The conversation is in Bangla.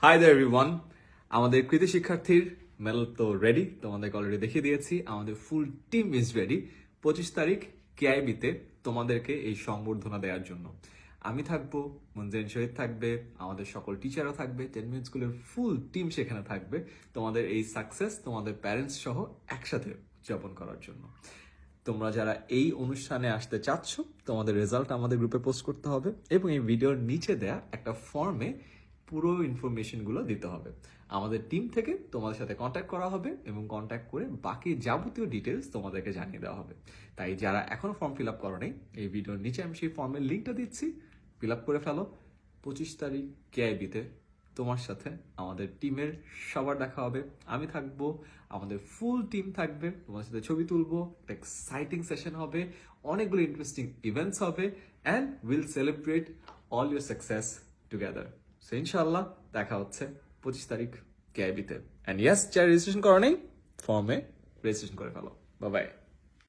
High there everyone. আমাদের কৃতি শিক্ষার্থীর মেডেল তো রেডি, তোমাদেরকে অলরেডি দেখিয়ে দিয়েছি। আমাদের ফুল টিম ইজ রেডি 25 তারিখ কেআইবিতে তোমাদেরকে এই সংবর্ধনা দেওয়ার জন্য। আমি থাকবো, মুনজাইন শহীদ থাকবে, আমাদের সকল টিচারও থাকবে, 10 মিনিট স্কুলের ফুল টিম সেখানে থাকবে তোমাদের এই সাকসেস তোমাদের প্যারেন্টস সহ একসাথে উদযাপন করার জন্য। তোমরা যারা এই অনুষ্ঠানে আসতে চাচ্ছ, তোমাদের রেজাল্ট আমাদের গ্রুপে পোস্ট করতে হবে এবং এই ভিডিওর নিচে দেয়া একটা ফর্মে পুরো ইনফরমেশনগুলো দিতে হবে। আমাদের টিম থেকে তোমাদের সাথে কন্ট্যাক্ট করা হবে এবং কন্ট্যাক্ট করে বাকি যাবতীয় ডিটেলস তোমাদেরকে জানিয়ে দেওয়া হবে। তাই যারা এখনো ফর্ম ফিল আপ করো নাই, এই ভিডিওর নিচে আমি সেই ফর্মের লিঙ্কটা দিচ্ছি, ফিল আপ করে ফেলো। 25 তারিখ কেআইবিতে তোমার সাথে আমাদের টিমের সবার দেখা হবে। আমি থাকবো, আমাদের ফুল টিম থাকবে, তোমার সাথে ছবি তুলবো, একটা এক্সাইটিং সেশন হবে, অনেকগুলো ইন্টারেস্টিং ইভেন্টস হবে and will celebrate all your success together. So ইনশাল্লাহ দেখা হচ্ছে 25 তারিখ কেআইবিতে। অ্যান্ড ইয়াস, যারা রেজিস্ট্রেশন করো নেই, ফর্মে রেজিস্ট্রেশন করে ফেলো। Bye bye.